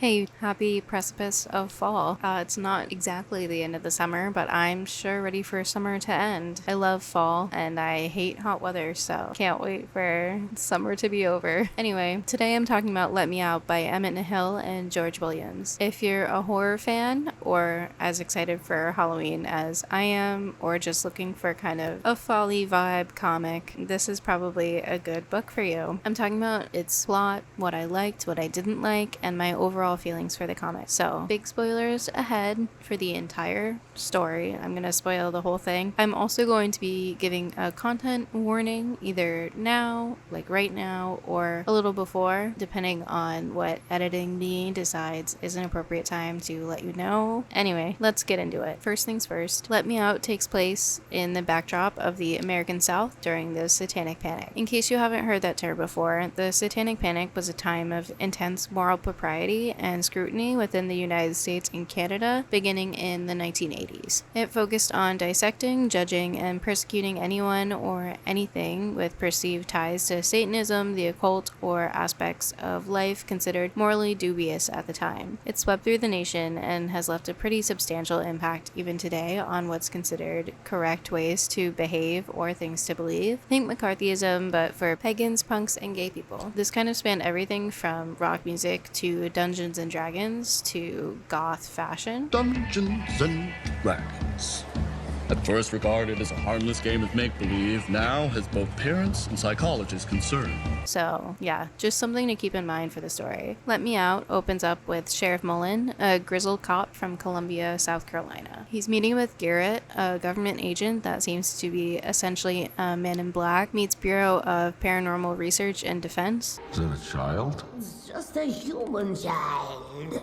Hey, happy precipice of fall. It's not exactly the end of the summer, but I'm sure ready for summer to end. I love fall and I hate hot weather, so can't wait for summer to be over. Anyway, today I'm talking about Let Me Out by Emmett Hill and George Williams. If you're a horror fan or as excited for Halloween as I am, or just looking for kind of a folly vibe comic, this is probably a good book for you. I'm talking about its plot, what I liked, what I didn't like, and my overall feelings for the comic. So, big spoilers ahead for the entire story. I'm gonna spoil the whole thing. I'm also going to be giving a content warning either now, like right now, or a little before, depending on what editing me decides is an appropriate time to let you know. Anyway, let's get into it. First things first, Let Me Out takes place in the backdrop of the American South during the Satanic Panic. In case you haven't heard that term before, the Satanic Panic was a time of intense moral propriety and scrutiny within the United States and Canada beginning in the 1980s. It focused on dissecting, judging, and persecuting anyone or anything with perceived ties to Satanism, the occult, or aspects of life considered morally dubious at the time. It swept through the nation and has left a pretty substantial impact even today on what's considered correct ways to behave or things to believe. Think McCarthyism, but for pagans, punks, and gay people. This kind of spanned everything from rock music to Dungeons and Dragons to goth fashion. Dungeons and Dragons. At first regarded as a harmless game of make-believe, now has both parents and psychologists concerned. So, yeah, just something to keep in mind for the story. Let Me Out opens up with Sheriff Mullen, a grizzled cop from Columbia, South Carolina. He's meeting with Garrett, a government agent that seems to be essentially a man in black, meets Bureau of Paranormal Research and Defense. Is it a child? It's just a human child.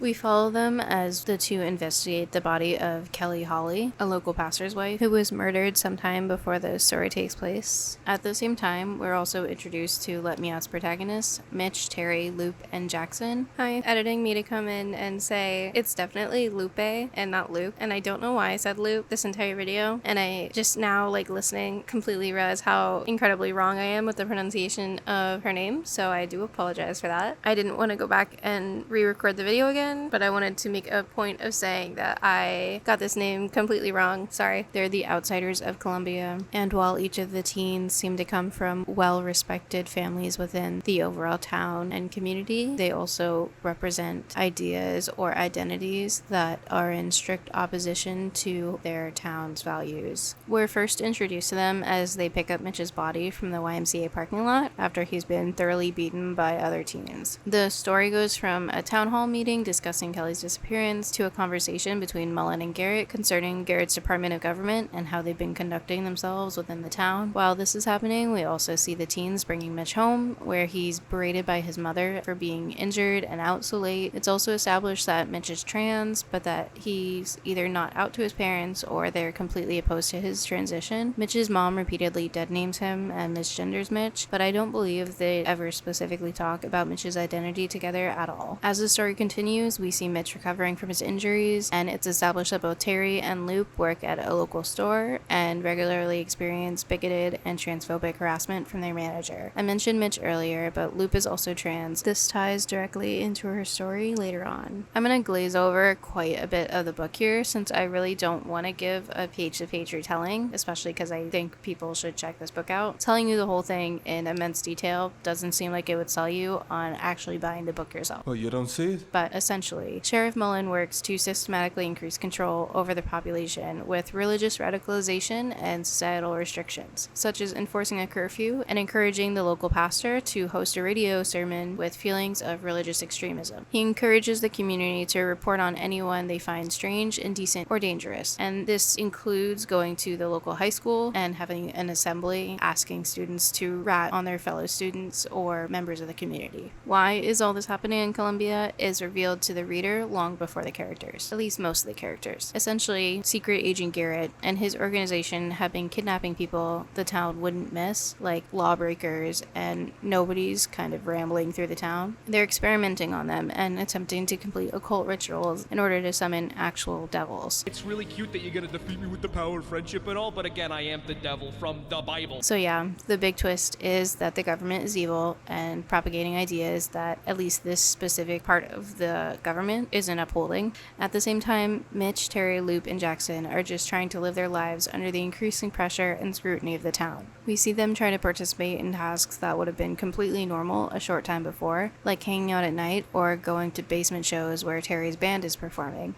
We follow them as the two investigate the body of Kelly Holly, a local pastor's wife, who was murdered sometime before the story takes place. At the same time, we're also introduced to Let Me Out's protagonists, Mitch, Terry, Lupe, and Jackson. Hi, editing me to come in and say it's definitely Lupe and not Luke, and I don't know why I said Lupe this entire video, and I just now, listening, completely realized how incredibly wrong I am with the pronunciation of her name, so I do apologize for that. I didn't want to go back and re-record the video again, but I wanted to make a point of saying that I got this name completely wrong. Sorry. They're the outsiders of Columbia, and while each of the teens seem to come from well-respected families within the overall town and community, they also represent ideas or identities that are in strict opposition to their town's values. We're first introduced to them as they pick up Mitch's body from the YMCA parking lot after he's been thoroughly beaten by other teens. The story goes from a town hall meeting discussing Kelly's disappearance to a conversation between Mullen and Garrett concerning Garrett's Department of Government and how they've been conducting themselves within the town. While this is happening, we also see the teens bringing Mitch home, where he's berated by his mother for being injured and out so late. It's also established that Mitch is trans, but that he's either not out to his parents or they're completely opposed to his transition. Mitch's mom repeatedly dead names him and misgenders Mitch, but I don't believe they ever specifically talk about Mitch's identity together at all. As the story continues, we see Mitch recovering from his injuries, and it's established that both Terry and Lupe work at a local store and regularly experience bigoted and transphobic harassment from their manager. I mentioned Mitch earlier, but Lupe is also trans. This ties directly into her story later on. I'm gonna glaze over quite a bit of the book here since I really don't want to give a page-to-page retelling, especially because I think people should check this book out. Telling you the whole thing in immense detail doesn't seem like it would sell you on actually buying the book yourself. Oh, you don't see it? But essentially, Sheriff Mullen works to systematically increase control over the population with religious radicalization and societal restrictions, such as enforcing a curfew and encouraging the local pastor to host a radio sermon with feelings of religious extremism. He encourages the community to report on anyone they find strange, indecent, or dangerous, and this includes going to the local high school and having an assembly asking students to rat on their fellow students or members of the community. Why is all this happening in Columbia is revealed to the reader long before the characters, at least most of the characters. Essentially, Secret Agent Garrett and his organization have been kidnapping people the town wouldn't miss, like lawbreakers and nobodies kind of rambling through the town. They're experimenting on them and attempting to complete occult rituals in order to summon actual devils. It's really cute that you're gonna defeat me with the power of friendship and all, but again, I am the devil from the Bible. So yeah, the big twist is that the government is evil and propagating ideas that at least this specific part of the government isn't upholding. At the same time, Mitch, Terry, Loop, and Jackson are just trying to live their lives under the increasing pressure and scrutiny of the town. We see them try to participate in tasks that would have been completely normal a short time before, like hanging out at night or going to basement shows where Terry's band is performing.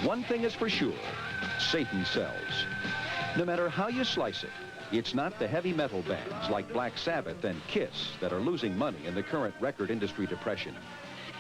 One thing is for sure, Satan sells. No matter how you slice it, it's not the heavy metal bands like Black Sabbath and Kiss that are losing money in the current record industry depression.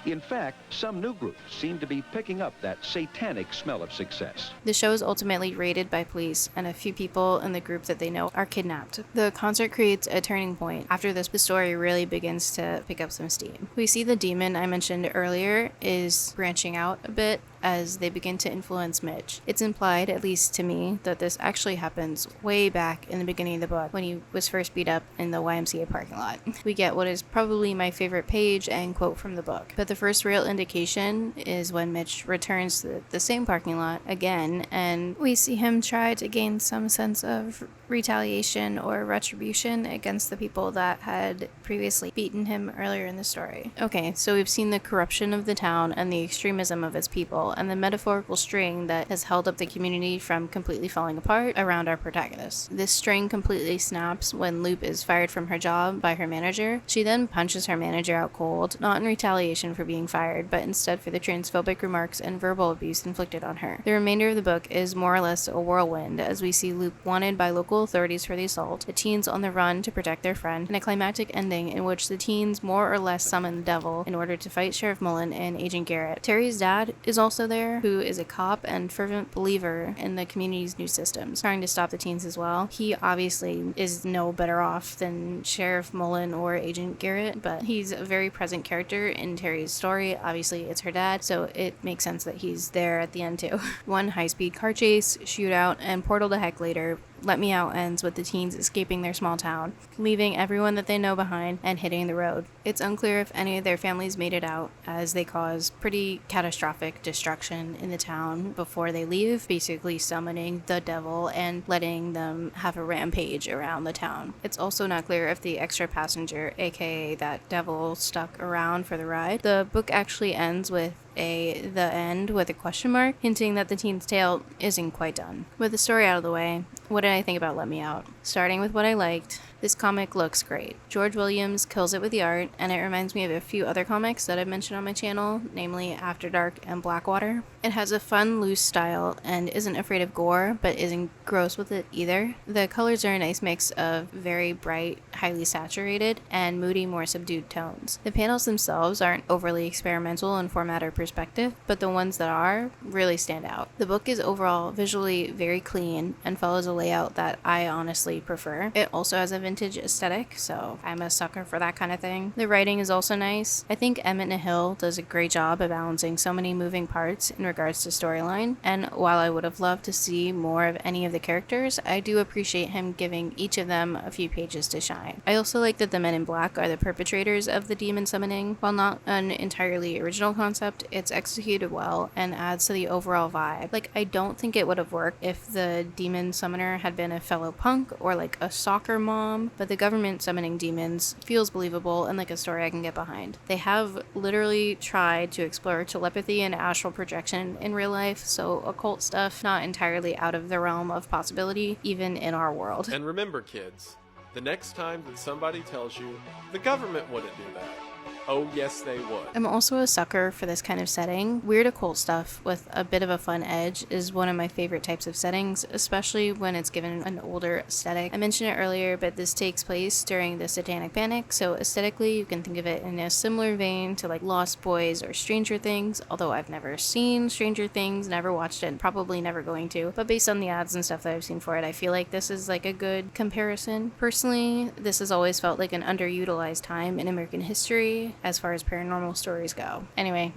In fact, some new groups seem to be picking up that satanic smell of success. The show is ultimately raided by police, and a few people in the group that they know are kidnapped. The concert creates a turning point. After this, the story really begins to pick up some steam. We see the demon I mentioned earlier is branching out a bit as they begin to influence Mitch. It's implied, at least to me, that this actually happens way back in the beginning of the book when he was first beat up in the YMCA parking lot. We get what is probably my favorite page and quote from the book, but the first real indication is when Mitch returns to the same parking lot again, and we see him try to gain some sense of retaliation or retribution against the people that had previously beaten him earlier in the story. Okay, so we've seen the corruption of the town and the extremism of its people, and the metaphorical string that has held up the community from completely falling apart around our protagonist. This string completely snaps when Loop is fired from her job by her manager. She then punches her manager out cold, not in retaliation for being fired, but instead for the transphobic remarks and verbal abuse inflicted on her. The remainder of the book is more or less a whirlwind as we see Loop wanted by local authorities for the assault, the teens on the run to protect their friend, and a climactic ending in which the teens more or less summon the devil in order to fight Sheriff Mullen and Agent Garrett. Terry's dad is also there, who is a cop and fervent believer in the community's new systems, trying to stop the teens as well. He obviously is no better off than Sheriff Mullen or Agent Garrett, but he's a very present character in Terry's story. Obviously, it's her dad, so it makes sense that he's there at the end too. One high-speed car chase, shootout, and portal to heck later, Let Me Out ends with the teens escaping their small town, leaving everyone that they know behind and hitting the road. It's unclear if any of their families made it out, as they cause pretty catastrophic destruction in the town before they leave, basically summoning the devil and letting them have a rampage around the town. It's also not clear if the extra passenger, aka that devil, stuck around for the ride. The book actually ends with the end with a question mark, hinting that the teen's tale isn't quite done. With the story out of the way, what did I think about Let Me Out? Starting with what I liked, this comic looks great. George Williams kills it with the art, and it reminds me of a few other comics that I've mentioned on my channel, namely After Dark and Blackwater. It has a fun, loose style and isn't afraid of gore, but isn't gross with it either. The colors are a nice mix of very bright, highly saturated, and moody, more subdued tones. The panels themselves aren't overly experimental in format or perspective, but the ones that are really stand out. The book is overall visually very clean and follows a layout that I honestly prefer. It also has a vintage aesthetic, so I'm a sucker for that kind of thing. The writing is also nice. I think Emmett Nahill does a great job of balancing so many moving parts in regards to storyline, and while I would have loved to see more of any of the characters, I do appreciate him giving each of them a few pages to shine. I also like that the men in black are the perpetrators of the demon summoning. While not an entirely original concept, it's executed well and adds to the overall vibe. Like, I don't think it would have worked if the demon summoner had been a fellow punk or like a soccer mom, but the government summoning demons feels believable and like a story I can get behind. They have literally tried to explore telepathy and astral projection in real life, so occult stuff not entirely out of the realm of possibility, even in our world. And remember, kids, the next time that somebody tells you the government wouldn't do that, oh yes they would. I'm also a sucker for this kind of setting. Weird occult stuff with a bit of a fun edge is one of my favorite types of settings, especially when it's given an older aesthetic. I mentioned it earlier, but this takes place during the Satanic Panic, so aesthetically you can think of it in a similar vein to like Lost Boys or Stranger Things, although I've never seen Stranger Things, never watched it, and probably never going to, but based on the ads and stuff that I've seen for it, I feel like this is like a good comparison. Personally, this has always felt like an underutilized time in American history as far as paranormal stories go. Anyway,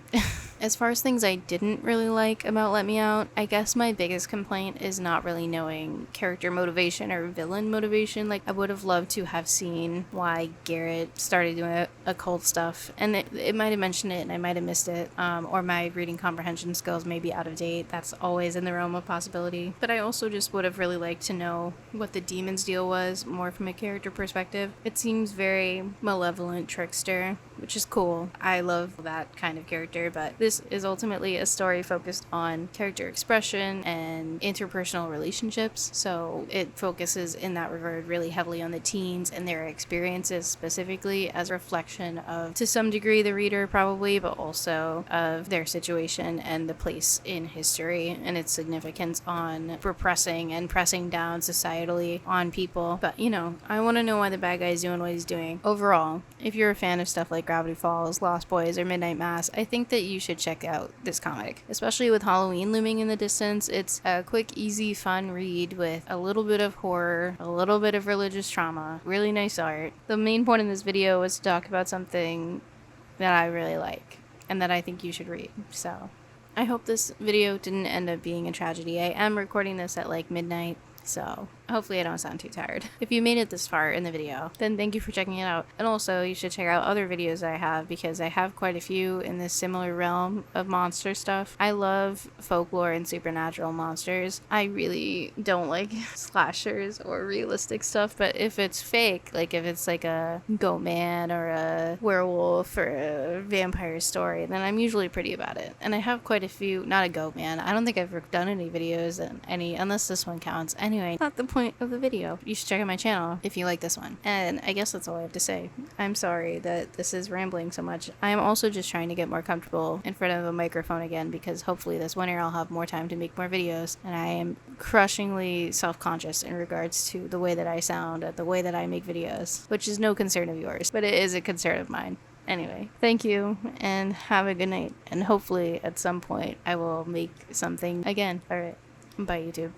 As far as things I didn't really like about Let Me Out, I guess my biggest complaint is not really knowing character motivation or villain motivation. Like, I would have loved to have seen why Garrett started doing occult stuff, and it might have mentioned it and I might have missed it, or my reading comprehension skills may be out of date. That's always in the realm of possibility. But I also just would have really liked to know what the demon's deal was, more from a character perspective. It seems very malevolent trickster, which is cool. I love that kind of character, but this is ultimately a story focused on character expression and interpersonal relationships, so it focuses in that regard really heavily on the teens and their experiences specifically as a reflection of, to some degree, the reader probably, but also of their situation and the place in history and its significance on repressing and pressing down societally on people. But, you know, I want to know why the bad guy's doing what he's doing. Overall, if you're a fan of stuff like Gravity Falls, Lost Boys, or Midnight Mass, I think that you should check out this comic. Especially with Halloween looming in the distance, it's a quick, easy, fun read with a little bit of horror, a little bit of religious trauma, really nice art. The main point in this video was to talk about something that I really like and that I think you should read. So I hope this video didn't end up being a tragedy. I am recording this at like midnight, so hopefully I don't sound too tired. If you made it this far in the video, then thank you for checking it out. And also, you should check out other videos I have, because I have quite a few in this similar realm of monster stuff. I love folklore and supernatural monsters. I really don't like slashers or realistic stuff, but if it's fake, like if it's like a goat man or a werewolf or a vampire story, then I'm usually pretty about it. And I have quite a few, not a goat man. I don't think I've done any videos, unless this one counts. Anyway, not the point of the video. You should check out my channel if you like this one. And I guess that's all I have to say. I'm sorry that this is rambling so much. I am also just trying to get more comfortable in front of a microphone again, because hopefully this winter I'll have more time to make more videos, and I am crushingly self-conscious in regards to the way that I sound and the way that I make videos, which is no concern of yours, but it is a concern of mine. Anyway, thank you and have a good night, and hopefully at some point I will make something again. Alright, bye YouTube.